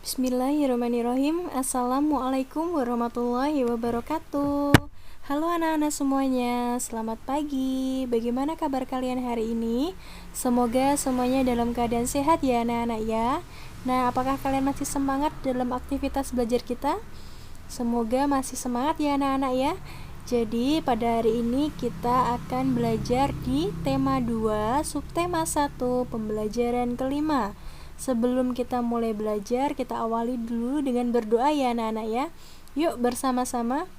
Bismillahirrahmanirrahim. Assalamualaikum warahmatullahi wabarakatuh. Halo anak-anak semuanya, selamat pagi. Bagaimana kabar kalian hari ini? Semoga semuanya dalam keadaan sehat ya anak-anak ya. Nah, apakah kalian masih semangat dalam aktivitas belajar kita? Semoga masih semangat ya anak-anak ya. Jadi pada hari ini kita akan belajar di tema 2, subtema 1, pembelajaran kelima. Sebelum kita mulai belajar, kita awali dulu dengan berdoa ya anak-anak ya. Yuk bersama-sama.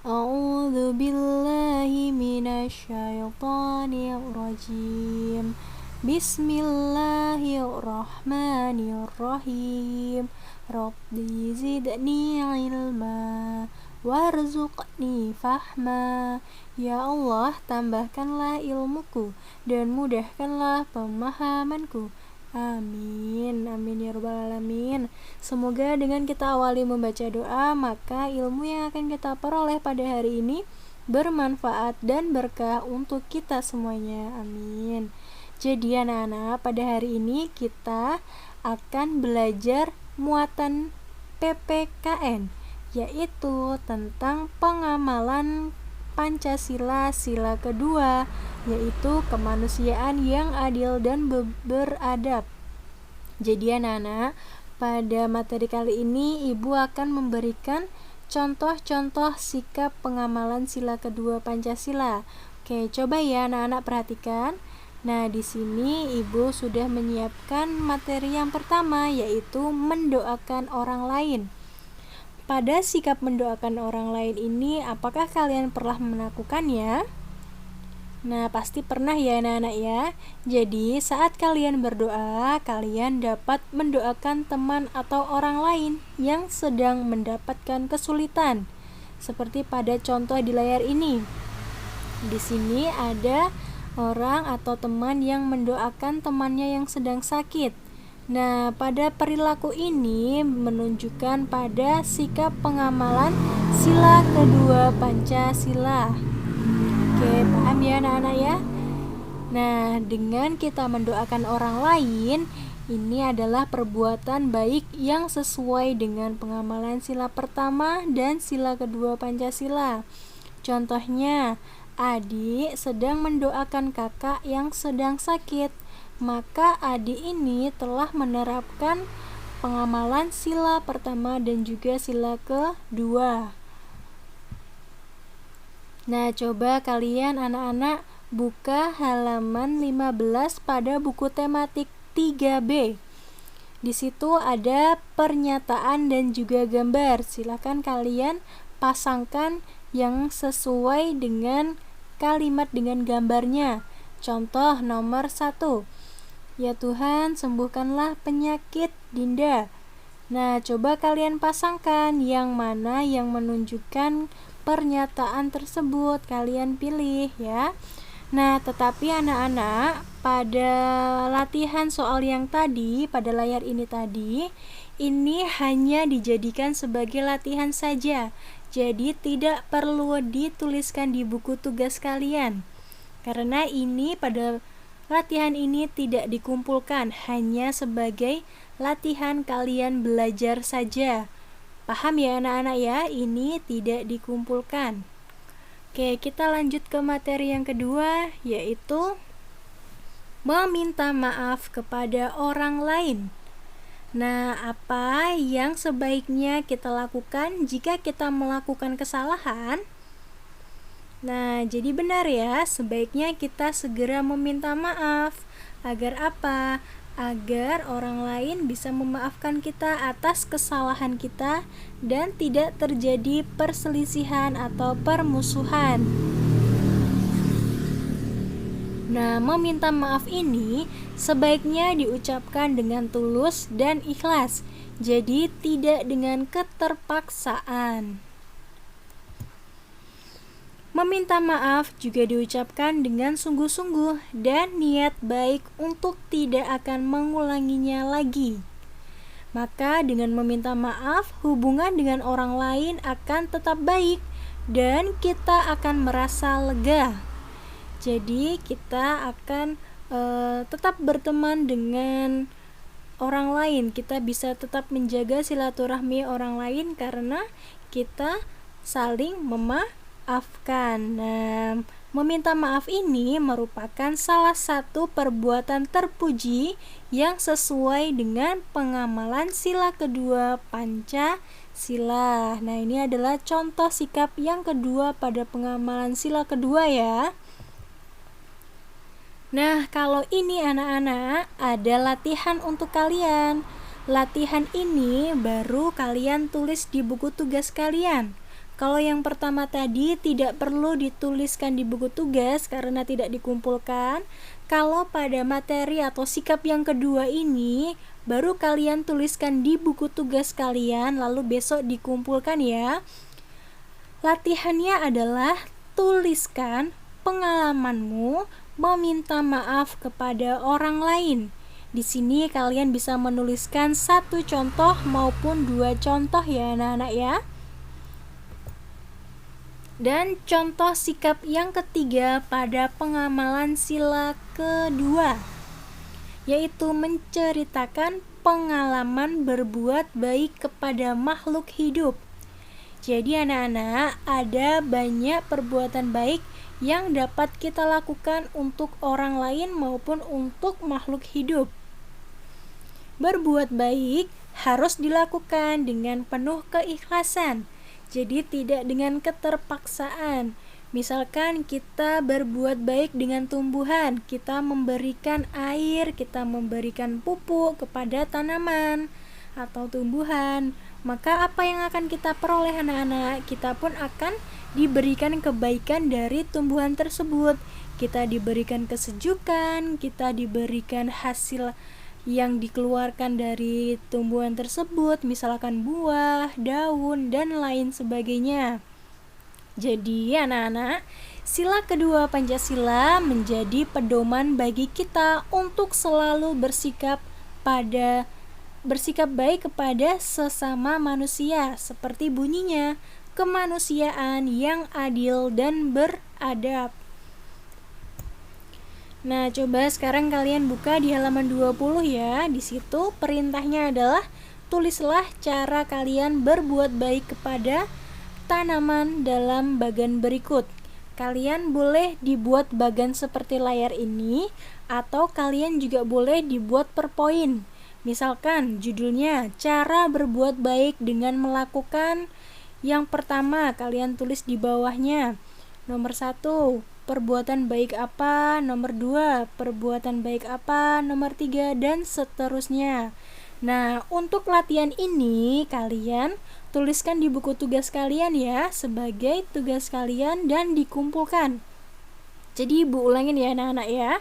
A'udzu billahi minasyaitonir rajim. Bismillahirrahmanirrahim. Rabbi zidni ilma warzuqni fahma. Ya Allah, tambahkanlah ilmuku dan mudahkanlah pemahamanku. Amin, amin ya rabbal alamin. Semoga dengan kita awali membaca doa, maka ilmu yang akan kita peroleh pada hari ini bermanfaat dan berkah untuk kita semuanya. Amin. Jadi anak-anak, pada hari ini kita akan belajar muatan PPKN, yaitu tentang pengamalan Pancasila sila kedua, yaitu kemanusiaan yang adil dan beradab. Jadi anak-anak, pada materi kali ini Ibu akan memberikan contoh-contoh sikap pengamalan sila kedua Pancasila. Oke, coba ya anak-anak perhatikan. Nah, di sini Ibu sudah menyiapkan materi yang pertama, yaitu mendoakan orang lain. Pada sikap mendoakan orang lain ini, apakah kalian pernah melakukannya? Nah, pasti pernah ya anak-anak ya. Jadi, saat kalian berdoa, kalian dapat mendoakan teman atau orang lain yang sedang mendapatkan kesulitan. Seperti pada contoh di layar ini. Di sini ada orang atau teman yang mendoakan temannya yang sedang sakit. Nah, pada perilaku ini menunjukkan pada sikap pengamalan sila kedua Pancasila. Oke, paham ya anak-anak ya? Nah, dengan kita mendoakan orang lain, ini adalah perbuatan baik yang sesuai dengan pengamalan sila pertama dan sila kedua Pancasila. Contohnya, adik sedang mendoakan kakak yang sedang sakit. Maka adik ini telah menerapkan pengamalan sila pertama dan juga sila kedua. Nah, coba kalian anak-anak buka halaman 15 pada buku tematik 3B. Di situ ada pernyataan dan juga gambar. Silakan kalian pasangkan yang sesuai dengan kalimat dengan gambarnya. Contoh nomor 1. Ya Tuhan, sembuhkanlah penyakit Dinda. Nah, coba kalian pasangkan yang mana yang menunjukkan pernyataan tersebut. Kalian pilih ya. Nah, tetapi anak-anak, pada latihan soal yang tadi, pada layar ini tadi, ini hanya dijadikan sebagai latihan saja. Jadi tidak perlu dituliskan di buku tugas kalian. Karena ini pada latihan ini tidak dikumpulkan, hanya sebagai latihan kalian belajar saja. Paham ya anak-anak ya? Ini tidak dikumpulkan. Oke, kita lanjut ke materi yang kedua, yaitu meminta maaf kepada orang lain. Nah, apa yang sebaiknya kita lakukan jika kita melakukan kesalahan? Nah, jadi benar ya, sebaiknya kita segera meminta maaf. Agar apa? Agar orang lain bisa memaafkan kita atas kesalahan kita dan tidak terjadi perselisihan atau permusuhan. Nah, meminta maaf ini sebaiknya diucapkan dengan tulus dan ikhlas. Jadi tidak dengan keterpaksaan. Meminta maaf juga diucapkan dengan sungguh-sungguh dan niat baik untuk tidak akan mengulanginya lagi. Maka dengan meminta maaf, hubungan dengan orang lain akan tetap baik dan kita akan merasa lega. Jadi kita akan tetap berteman dengan orang lain. Kita bisa tetap menjaga silaturahmi orang lain karena kita saling memaafkan. Nah, meminta maaf ini merupakan salah satu perbuatan terpuji yang sesuai dengan pengamalan sila kedua Pancasila. Nah, ini adalah contoh sikap yang kedua pada pengamalan sila kedua ya. Nah, kalau ini anak-anak ada latihan untuk kalian. Latihan ini baru kalian tulis di buku tugas kalian. Kalau yang pertama tadi tidak perlu dituliskan di buku tugas karena tidak dikumpulkan. Kalau pada materi atau sikap yang kedua ini baru kalian tuliskan di buku tugas kalian lalu besok dikumpulkan ya. Latihannya adalah tuliskan pengalamanmu meminta maaf kepada orang lain. Di sini kalian bisa menuliskan 1 contoh maupun 2 contoh ya anak-anak ya. Dan contoh sikap yang ketiga pada pengamalan sila kedua, yaitu menceritakan pengalaman berbuat baik kepada makhluk hidup. Jadi anak-anak, ada banyak perbuatan baik yang dapat kita lakukan untuk orang lain maupun untuk makhluk hidup. Berbuat baik harus dilakukan dengan penuh keikhlasan. Jadi tidak dengan keterpaksaan. Misalkan kita berbuat baik dengan tumbuhan, kita memberikan air, kita memberikan pupuk kepada tanaman atau tumbuhan, maka apa yang akan kita peroleh anak-anak? Kita pun akan diberikan kebaikan dari tumbuhan tersebut. Kita diberikan kesejukan, kita diberikan hasil yang dikeluarkan dari tumbuhan tersebut, misalkan buah, daun, dan lain sebagainya. Jadi anak-anak, sila kedua Pancasila menjadi pedoman bagi kita untuk selalu bersikap baik kepada sesama manusia, seperti bunyinya, kemanusiaan yang adil dan beradab. Nah, coba sekarang kalian buka di halaman 20 ya. Di situ perintahnya adalah tulislah cara kalian berbuat baik kepada tanaman dalam bagan berikut. Kalian boleh dibuat bagan seperti layar ini atau kalian juga boleh dibuat per poin. Misalkan judulnya cara berbuat baik dengan melakukan. Yang pertama kalian tulis di bawahnya. Nomor 1, perbuatan baik apa, nomor 2, perbuatan baik apa, nomor 3, dan seterusnya. Nah, untuk latihan ini kalian tuliskan di buku tugas kalian ya, sebagai tugas kalian dan dikumpulkan. Jadi ibu ulangin ya anak-anak ya.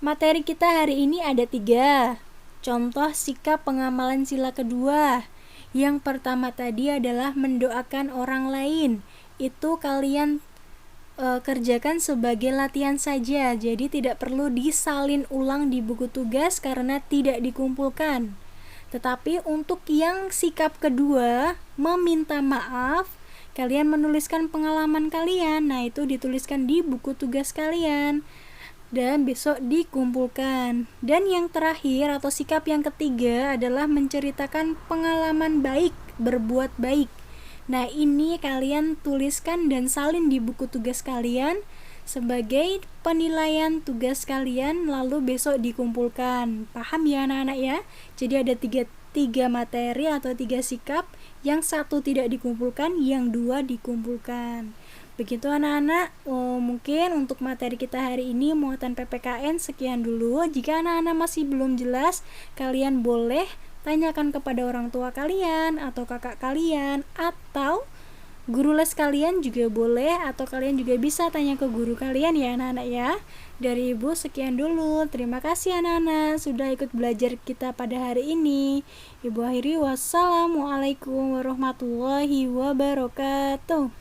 Materi kita hari ini ada 3. Contoh sikap pengamalan sila kedua. Yang pertama tadi adalah mendoakan orang lain. Itu kalian kerjakan sebagai latihan saja, jadi tidak perlu disalin ulang di buku tugas karena tidak dikumpulkan. Tetapi untuk yang sikap kedua, meminta maaf, kalian menuliskan pengalaman kalian. Nah, itu dituliskan di buku tugas kalian dan besok dikumpulkan. Dan yang terakhir atau sikap yang ketiga adalah menceritakan pengalaman baik, berbuat baik. Nah, ini kalian tuliskan dan salin di buku tugas kalian sebagai penilaian tugas kalian, lalu besok dikumpulkan. Paham ya anak-anak ya? Jadi ada tiga materi atau 3 sikap, yang 1 tidak dikumpulkan, yang 2 dikumpulkan. Begitu anak-anak, mungkin untuk materi kita hari ini muatan PPKN sekian dulu. Jika anak-anak masih belum jelas, kalian boleh tanyakan kepada orang tua kalian atau kakak kalian atau guru les kalian juga boleh, atau kalian juga bisa tanya ke guru kalian ya anak-anak ya. Dari ibu sekian dulu. Terima kasih anak-anak sudah ikut belajar kita pada hari ini. Ibu akhiri wassalamualaikum warahmatullahi wabarakatuh.